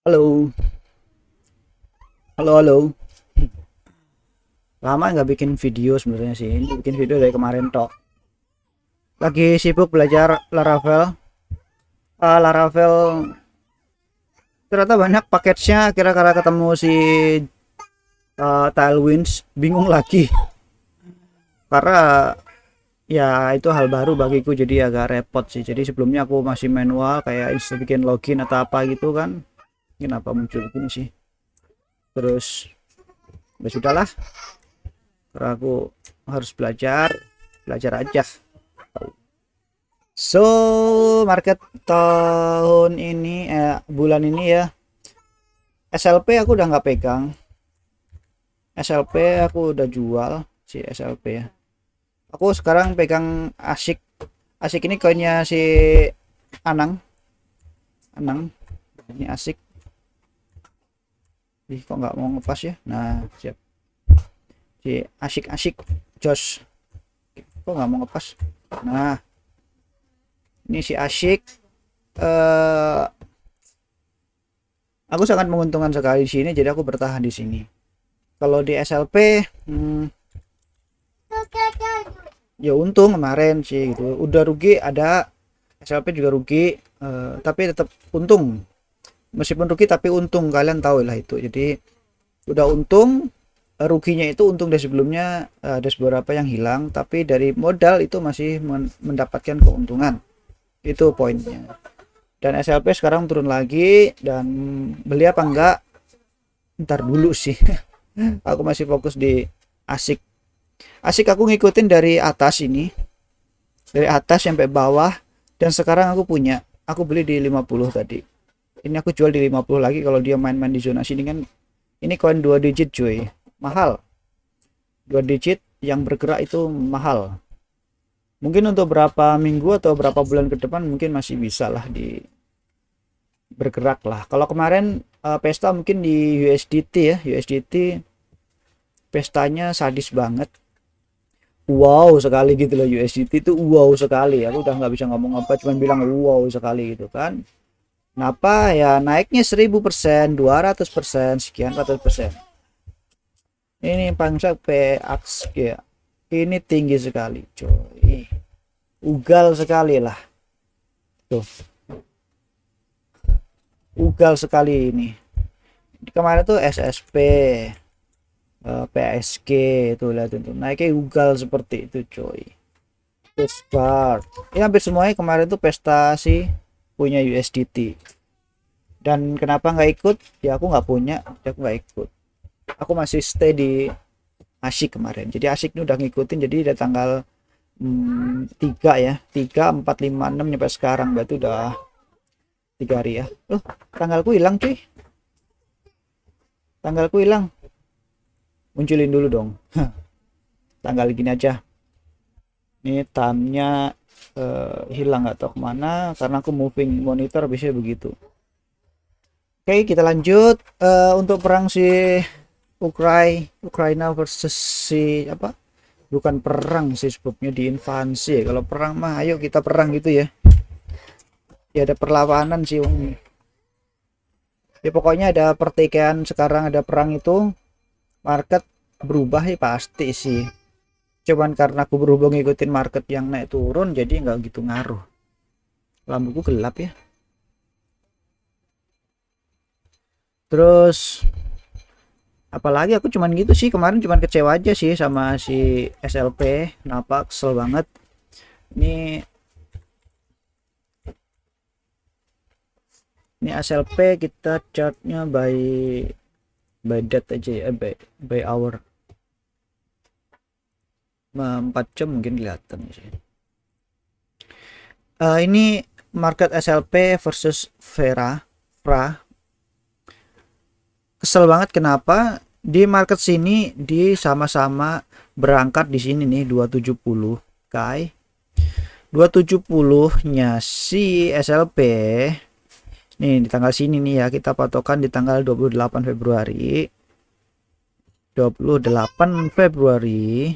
Halo, halo, halo. Lama nggak bikin video sebenarnya sih. Ini bikin video dari kemarin tok. Lagi sibuk belajar Laravel. Laravel ternyata banyak paketnya. Kira-kira ketemu si Tailwinds, bingung lagi. Karena ya itu hal baru bagiku jadi agak repot sih. Jadi sebelumnya aku masih manual kayak bikin login atau apa gitu kan. Kenapa muncul gini sih? Terus ya sudahlah. Karena aku harus belajar, belajar aja. So, market tahun ini, bulan ini ya, SLP aku udah nggak pegang. SLP aku udah jual si SLP ya. Aku sekarang pegang Asik. Asik ini koinnya si Anang. Anang. Ini Asik. Ih, kok nggak mau ngepas ya? Nah, siap. Si Asik Jos. Kok nggak mau ngepas? Nah, ini si Asik. Eh, aku sangat menguntungkan sekali di sini, jadi aku bertahan di sini. Kalau di SLP, ya untung kemarin sih gitu. Udah rugi ada, SLP juga rugi, tapi tetap untung. Meskipun rugi tapi untung, kalian tahu lah itu. Jadi udah untung, ruginya itu untung dari sebelumnya, ada beberapa yang hilang, tapi dari modal itu masih mendapatkan keuntungan. Itu poinnya. Dan SLP sekarang turun lagi, dan beli apa enggak ntar dulu sih. Aku masih fokus di Asik. Asik aku ngikutin dari atas ini, dari atas sampai bawah, dan sekarang aku beli di 50 tadi. Ini aku jual di 50 lagi kalau dia main-main di zona sini kan. Ini koin 2 digit cuy, mahal. 2 digit yang bergerak itu mahal. Mungkin untuk berapa minggu atau berapa bulan ke depan mungkin masih bisa lah di bergerak lah. Kalau kemarin pesta mungkin di USDT ya, USDT pestanya sadis banget. Wow sekali gitu loh, USDT itu wow sekali. Aku udah nggak bisa ngomong apa, cuman bilang wow sekali gitu kan. Kenapa ya naiknya 1000%, 200%, sekian ratus persen. Ini pangsa PX ya. Ini tinggi sekali, coy. Ugal sekali lah. Tuh, ugal sekali ini. Kemarin tuh SSP, PSG itu lihat itu naiknya ugal seperti itu, coy. Terus bar. Ya hampir semuanya kemarin tuh pesta sih punya USDT. Dan kenapa nggak ikut? Ya aku nggak punya, ya aku nggak ikut. Aku masih stay di Asik kemarin. Jadi Asik ini udah ngikutin, jadi udah tanggal 3 ya, 3 4 5 6 sampai sekarang, berarti udah 3 hari ya. Tanggalku hilang cuy, tanggalku hilang, munculin dulu dong. Tanggal gini aja, ini time-nya hilang nggak tahu kemana karena aku moving monitor bisa begitu. Oke, kita lanjut untuk perang si Ukraina versus si apa, bukan perang sih sebabnya, di invasi ya. Kalau perang mah ayo kita perang gitu ya, ya ada perlawanan sih. Ya pokoknya ada pertikaian sekarang, ada perang itu, market berubah ya pasti sih. Cuman karena aku berhubung ngikutin market yang naik turun jadi nggak gitu ngaruh. Lampuku gelap ya. Terus apalagi aku cuman gitu sih, kemarin cuman kecewa aja sih sama si SLP. Kenapa kesel banget ini. Ini SLP kita chartnya by date aja ya, by hour. 4 jam mungkin kelihatan sih. Ini market SLP versus Fra. Kesel banget kenapa di market sini di sama-sama berangkat di sini nih 270 kai. 270 nya si SLP nih di tanggal sini nih ya, kita patokan di tanggal 28 Februari. 28 Februari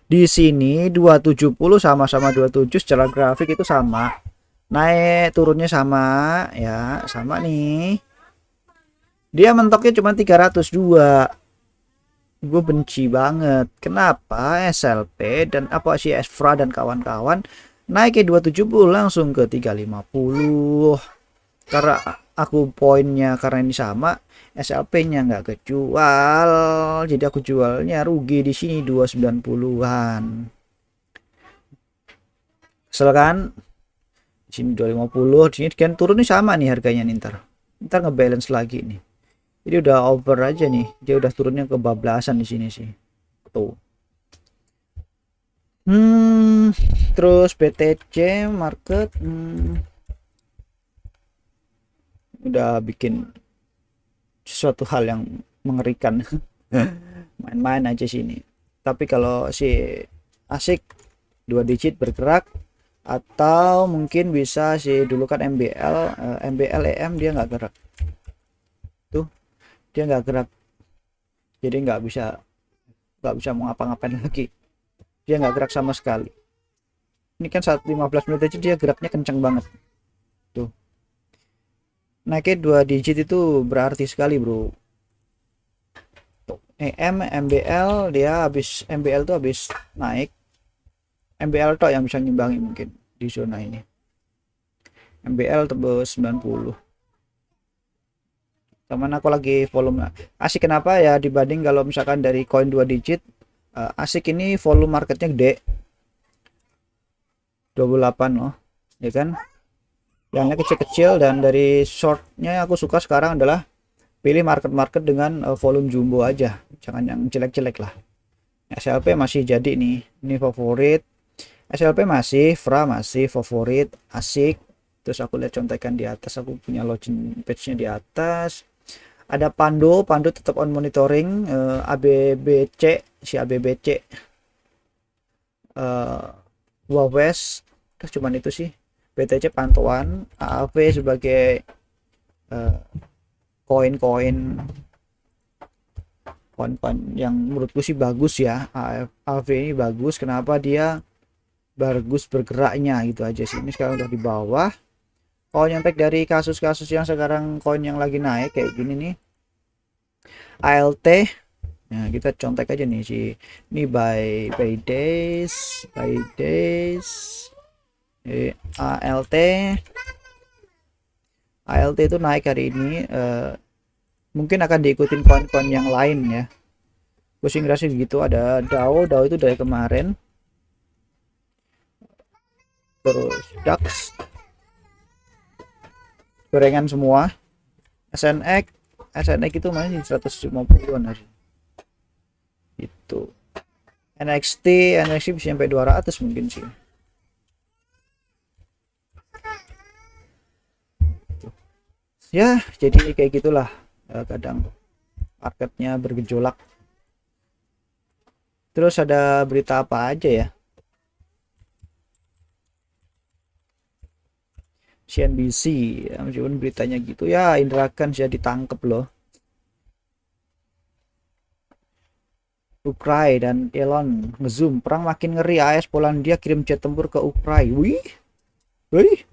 di sini 270 sama-sama 27 secara grafik itu sama. naik turunnya sama ya, sama nih. Dia mentoknya cuma 302. Gue benci banget. Kenapa SLP dan apa si Esfra dan kawan-kawan naik ke 270 langsung ke 350. Karena aku poinnya karena ini sama, SLP-nya nggak kejual. Jadi aku jualnya rugi di sini 290-an. Kesel kan? Di sini 250, di sini kan turun nih sama nih harganya nih ntar. Ntar ngebalance lagi nih. Jadi udah over aja nih. Dia udah turunnya kebablasan di sini sih. Tuh. Hmm, terus BTC market udah bikin sesuatu hal yang mengerikan. Main-main aja sini. Tapi kalau si asik 2 digit bergerak atau mungkin bisa si dulu kan MBL MBL EM dia nggak gerak tuh, dia nggak gerak, jadi nggak bisa mau ngapa-ngapain lagi, dia nggak gerak sama sekali. Ini kan saat 15 menit aja dia geraknya kenceng banget tuh, naiknya 2 digit itu berarti sekali bro. Tuh, MBL dia habis MBL tuh habis naik, MBL tuh yang bisa ngimbangi mungkin di zona ini. MBL tebus 90 teman aku lagi volume asik. Kenapa ya dibanding kalau misalkan dari koin 2 digit, asik ini volume marketnya gede 28 loh ya kan, yang kecil-kecil. Dan dari shortnya aku suka sekarang adalah pilih market-market dengan volume jumbo aja, jangan yang jelek-jelek lah. SLP masih jadi nih, ini favorit. SLP masih, Fra masih favorit, asik. Terus aku lihat contekan di atas, aku punya login page-nya di atas. Ada Pando tetap on monitoring, ABBC, si ABBC, Wawes, terus cuman itu sih. BTC pantauan, AAV sebagai koin-koin koin-koin yang menurutku sih bagus ya. AAV ini bagus, kenapa dia bagus bergeraknya gitu aja sih. Ini sekarang udah di bawah. Kalau nyontek dari kasus-kasus yang sekarang koin yang lagi naik kayak gini nih, ALT. Nah, kita contek aja nih si ini by days ALT. ALT itu naik hari ini, mungkin akan diikutin koin-koin yang lain ya. Gue sih ngerasa gitu. Ada DAO itu dari kemarin. Terus DAX gorengan semua. SNX itu masih 150-an hari itu. NXT bisa sampai 200 mungkin sih. Ya jadi kayak gitulah, kadang marketnya bergejolak. Terus ada berita apa aja ya, CNBC ya, meskipun beritanya gitu ya, Indra Kents ya ditangkep loh. Ukraina dan Elon ngezoom perang makin ngeri, AS Polandia kirim jet tempur ke Ukraina. Wih, wih.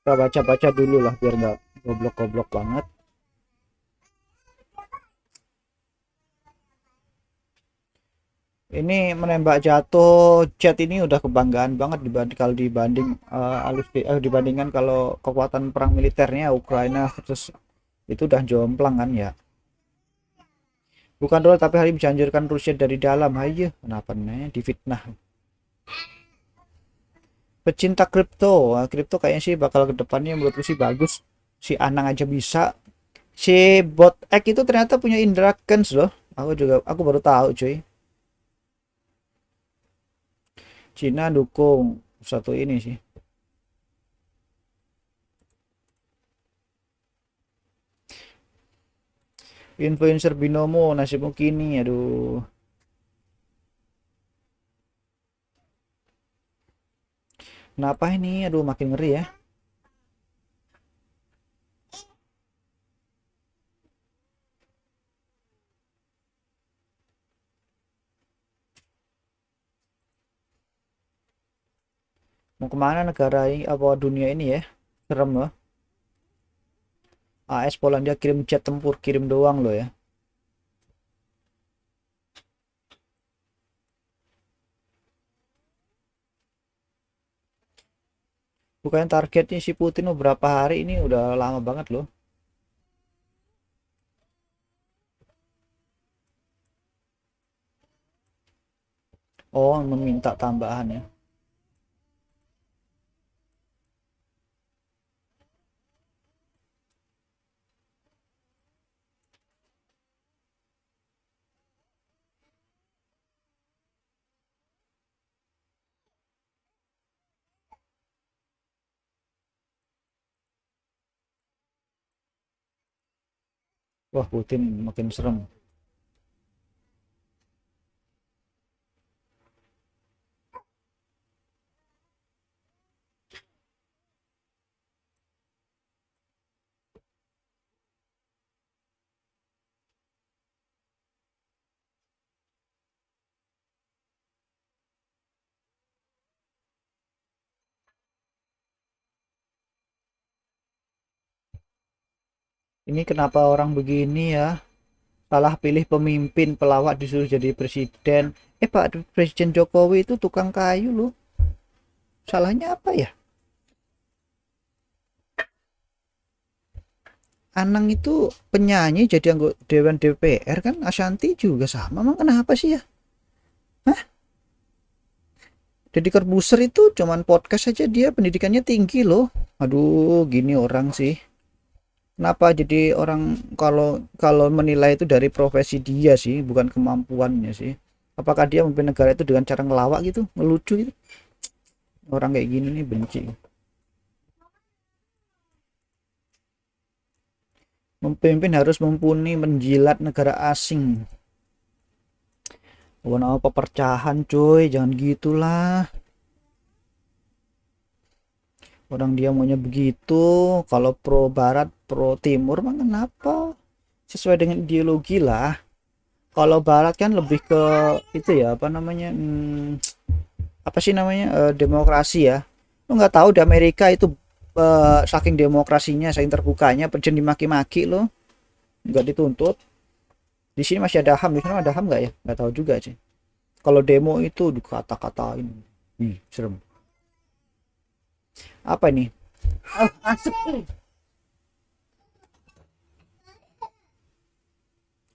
Kita baca-baca dulu lah biar nggak goblok-goblok banget. Ini menembak jatuh jet ini udah kebanggaan banget dibandingkan kalau kekuatan perang militernya Ukraina versus itu udah jomplang kan ya. Bukan dolar tapi hari bisa anjurkan Rusia dari dalam aja. Kenapa nih difitnah? Pecinta kripto kayaknya sih bakal kedepannya menurutku sih bagus. Si Anang aja bisa. Si bot X itu ternyata punya Indra Kents loh. Aku baru tahu cuy. Cina dukung satu ini sih. Influencer binomo nasibmu kini, aduh. Kenapa ini? Aduh makin ngeri ya. Mau kemana negara ini apa dunia ini ya? Serem loh. AS Polandia kirim jet tempur, kirim doang loh ya. Bukan targetnya si Putin beberapa hari ini udah lama banget loh. Oh, meminta tambahan ya. Wah, Putin makin serem. Ini kenapa orang begini ya? Salah pilih pemimpin, pelawak disuruh jadi presiden. Pak, Presiden Jokowi itu tukang kayu loh. Salahnya apa ya? Anang itu penyanyi jadi anggota Dewan DPR kan, Ashanti juga sama. Emang kenapa sih ya? Hah? Jadi Corbuzier itu cuman podcast aja, dia pendidikannya tinggi loh. Aduh, gini orang sih. Kenapa jadi orang kalau kalau menilai itu dari profesi dia sih, bukan kemampuannya sih. Apakah dia memimpin negara itu dengan cara ngelawak gitu, ngelucu gitu? Orang kayak gini nih benci. Memimpin harus mumpuni menjilat negara asing. Bukan apa perpecahan cuy, jangan gitulah. Orang dia maunya begitu. Kalau pro barat pro timur mah kenapa, sesuai dengan ideologi lah. Kalau barat kan lebih ke itu ya, apa namanya, apa sih namanya, demokrasi ya. Lu nggak tahu di Amerika itu, saking demokrasinya, saking terbukanya presiden dimaki-maki lo, nggak dituntut. Di sini masih ada HAM, di sana ada HAM nggak ya, nggak tahu juga sih. Kalau demo itu dikata-katain. Serem. Apa ini? Oh, asap.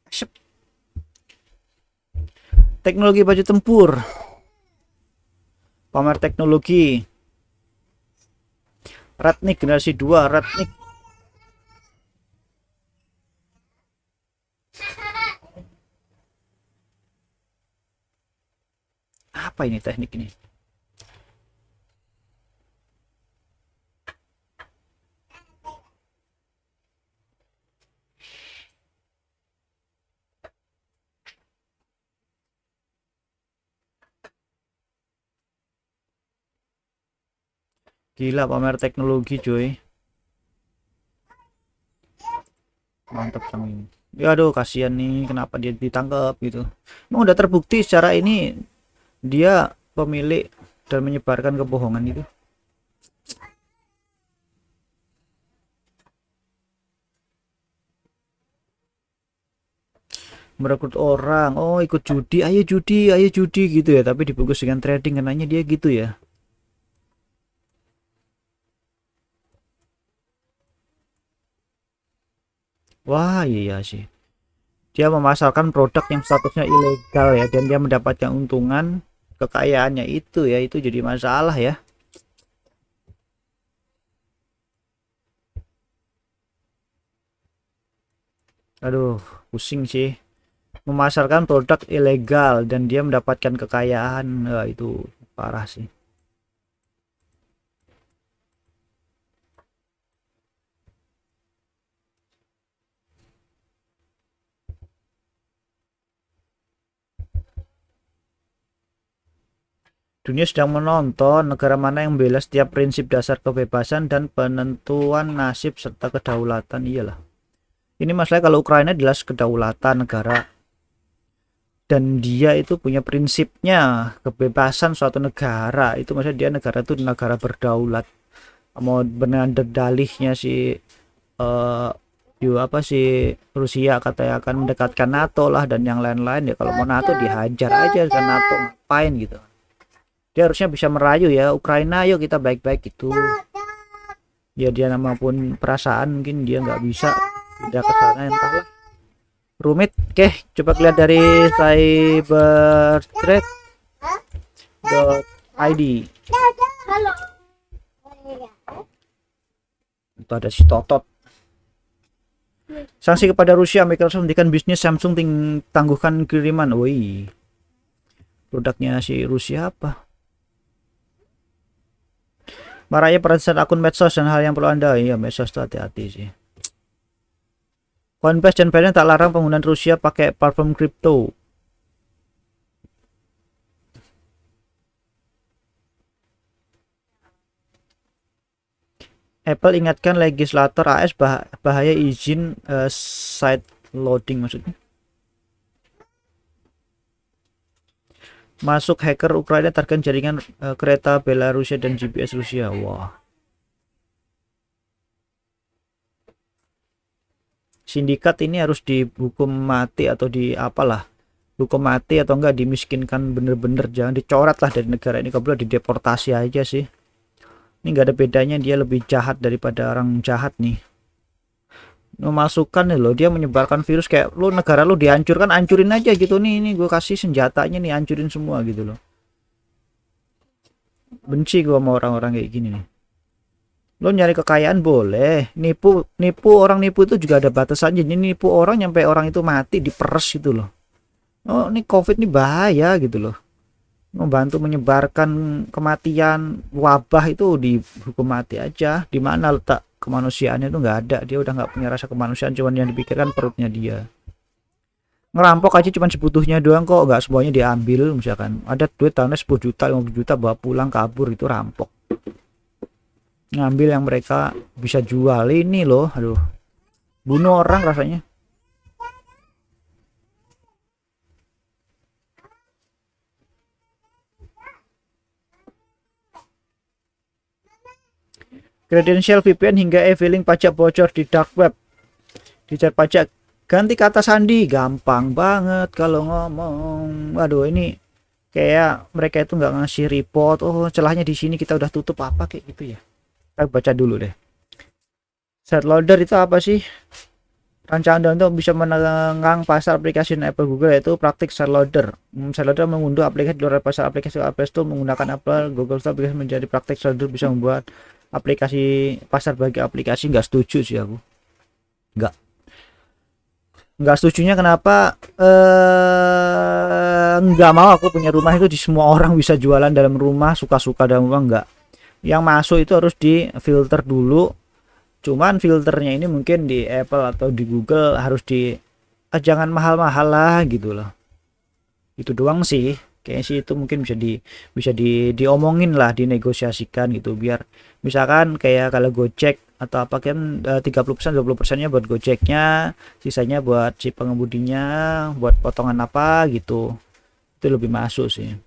Asap. Teknologi baju tempur, pamer teknologi. Ratnik generasi 2, Ratnik. Apa ini teknik ini? Gila, pamer teknologi cuy. Mantap sang ini. Ya aduh, kasihan nih, kenapa dia ditangkap gitu. Emang udah terbukti secara ini dia pemilik dan menyebarkan kebohongan itu. Merekrut orang, oh ikut judi, ayo judi gitu ya, tapi dibungkus dengan trading, kenanya dia gitu ya. Wah iya sih, dia memasarkan produk yang statusnya ilegal ya, dan dia mendapatkan untungan kekayaannya itu ya, itu jadi masalah ya. Aduh, pusing sih. Memasarkan produk ilegal dan dia mendapatkan kekayaan, itu parah sih. Dunia sedang menonton negara mana yang membela setiap prinsip dasar kebebasan dan penentuan nasib serta kedaulatan. Iyalah. Ini masalah kalau Ukraina jelas kedaulatan negara. dan dia itu punya prinsipnya kebebasan suatu negara itu, maksudnya dia negara itu negara berdaulat, mau benar dalihnya si eh apa sih Rusia katanya akan mendekatkan NATO lah dan yang lain-lain, ya kalau mau NATO dihajar aja kan, NATO ngapain gitu. Dia harusnya bisa merayu ya Ukraina, yuk kita baik-baik gitu. Ya dia maupun perasaan mungkin dia nggak bisa tidak ke sana, entahlah rumit. Oke, coba lihat dari cyberthreat.id. Itu ada si Totot. Sanksi kepada Rusia, Microsoft menghentikan bisnis Samsung tangguhkan kiriman. Woi, produknya si Rusia apa? Marahnya peratusan akun medsos dan hal yang perlu Anda. Iya, medsos tuh hati-hati sih. Coinbase dan Binance tak larang penggunaan Rusia pakai platform kripto. Apple ingatkan legislator AS bahaya izin side loading, maksudnya. Masuk hacker Ukraina terkait jaringan kereta Belarusia dan GPS Rusia. Wah. Sindikat ini harus dihukum mati atau di apalah, hukum mati atau enggak dimiskinkan bener-bener, jangan dicoret lah dari negara ini, kalau dideportasi aja sih. Ini nggak ada bedanya, dia lebih jahat daripada orang jahat nih. Memasukkan nih loh, dia menyebarkan virus, kayak lu negara lu dihancurkan, hancurin aja gitu nih, ini gue kasih senjatanya nih, hancurin semua gitu loh. Benci gue sama orang-orang kayak gini nih. Lo nyari kekayaan boleh, nipu orang, nipu itu juga ada batasannya. Jadi nipu orang nyampe orang itu mati, diperes gitu loh. Oh, ini COVID ini bahaya gitu loh. Membantu menyebarkan kematian, wabah itu dihukum mati aja. Di mana letak kemanusiaannya itu nggak ada. Dia udah nggak punya rasa kemanusiaan, cuman yang dipikirkan perutnya dia. Ngerampok aja cuman sebutuhnya doang kok, nggak semuanya diambil. Misalkan ada duit tanah 10 juta, 50 juta bawa pulang kabur, itu rampok. Ngambil yang mereka bisa jual ini loh, aduh, bunuh orang rasanya. Kredensial VPN hingga e-filing pajak bocor di dark web. Dicat pajak, ganti kata sandi, gampang banget kalau ngomong. Waduh, ini kayak mereka itu nggak ngasih report, oh celahnya di sini kita udah tutup apa kayak gitu ya. Kita baca dulu deh. Site loader itu apa sih? Rancangan untuk bisa menenggang pasar aplikasi Apple Google, yaitu praktik site loader. Site loader mengunduh aplikasi di luar pasar aplikasi Apple Store menggunakan Apple Google Store aplikasi menjadi praktik site loader bisa membuat aplikasi pasar bagi aplikasi. Nggak setuju sih aku. Nggak setujunya kenapa? Nggak mau aku punya rumah itu di semua orang bisa jualan dalam rumah, suka-suka dalam rumah, nggak. Yang masuk itu harus di filter dulu, cuman filternya ini mungkin di Apple atau di Google harus jangan mahal-mahal lah gitu loh. Itu doang sih, kayaknya sih itu mungkin bisa diomongin lah, dinegosiasikan gitu, biar misalkan kayak kalau Gojek atau apa kan 30% 20%-nya buat Gojeknya, sisanya buat si pengemudinya, buat potongan apa gitu. Itu lebih masuk sih.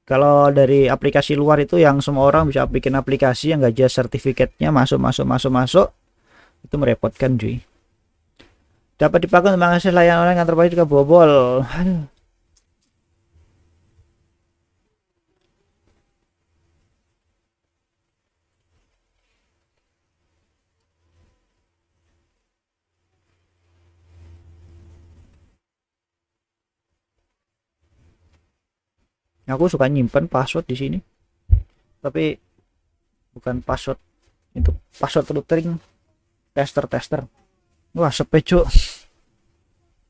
Kalau dari aplikasi luar itu yang semua orang bisa bikin aplikasi yang gak jelas sertifikatnya, masuk itu merepotkan cuy. Dapat dipakai untuk mengakses layanan online yang terbaik juga bobol. Aduh. Aku suka nyimpen password di sini, tapi bukan password itu, password routering, tester. Wah, sepecu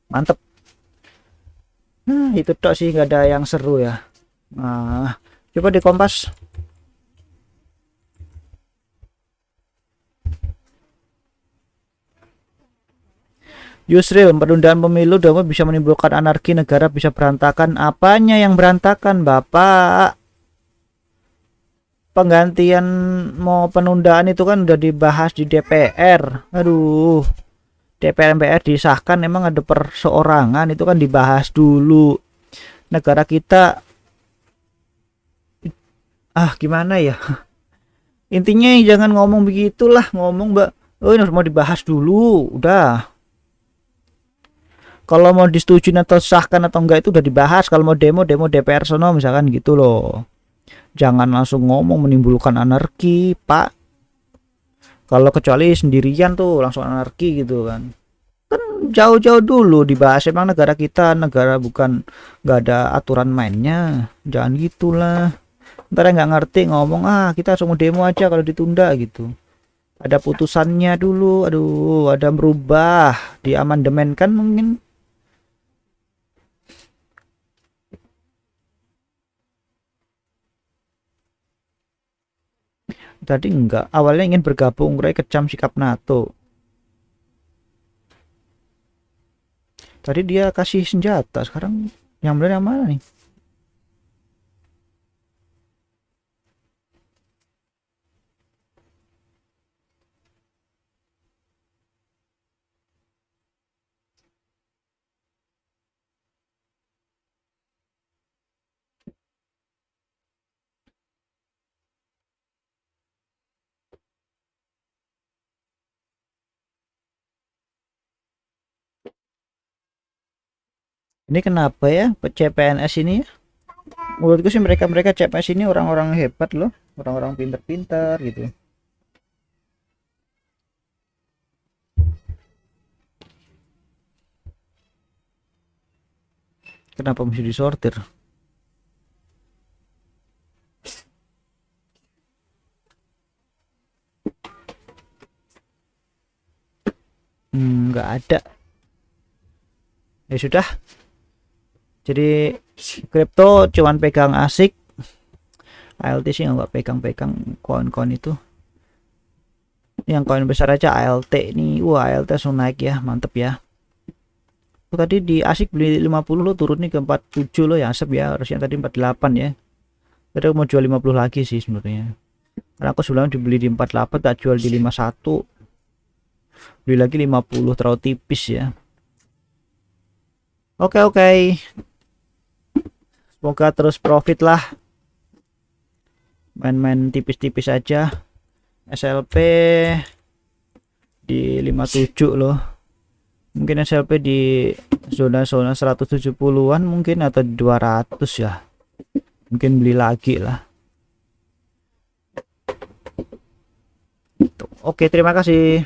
mantep. Nah, itu tok sih, nggak ada yang seru ya. Nah, coba di Kompas. Yusril, penundaan pemilu dapat bisa menimbulkan anarki, negara bisa berantakan. Apanya yang berantakan, Bapak? Penggantian mau penundaan itu kan udah dibahas di DPR. Aduh. DPR MPR disahkan emang ada perseorangan, itu kan dibahas dulu. Negara kita gimana ya, intinya jangan ngomong begitulah, ngomong mbak, oh ini mau dibahas dulu, udah. Kalau mau disetujuin atau sahkan atau enggak itu udah dibahas. Kalau mau demo DPR sono misalkan gitu loh. Jangan langsung ngomong menimbulkan anarki, Pak. Kalau kecuali sendirian tuh langsung anarki gitu kan. Kan jauh-jauh dulu dibahas, emang negara kita negara bukan nggak ada aturan mainnya. Jangan gitulah. Ntar nggak ngerti ngomong kita langsung demo aja kalau ditunda gitu. Ada putusannya dulu, aduh, ada merubah, diamandemen kan mungkin. Tadi enggak, awalnya ingin bergabung, Ray kecam sikap NATO. Tadi dia kasih senjata, sekarang yang benar yang mana nih? Ini kenapa ya CPNS ini ya? Menurutku sih mereka CPNS ini orang-orang hebat loh, orang-orang pinter-pinter gitu. Kenapa mesti disortir? Nggak ada. Ya sudah. Jadi kripto cuman pegang ASIC, ALT sih nggak pegang-pegang koin-koin itu. Yang koin besar aja ALT nih, wah ALT langsung naik ya, mantep ya. Tadi di ASIC beli 50 lo, turun nih ke 47 lo, ya asep ya, harusnya tadi 48 ya. Tadi aku mau jual 50 lagi sih sebenarnya, karena aku sebelumnya dibeli di 48, tak jual di 51, beli lagi 50, terlalu tipis ya. Oke, semoga terus profit lah, main-main tipis-tipis aja. SLP di 57 loh, mungkin SLP di zona-zona 170-an mungkin, atau 200 ya, mungkin beli lagi lah. Oke, terima kasih.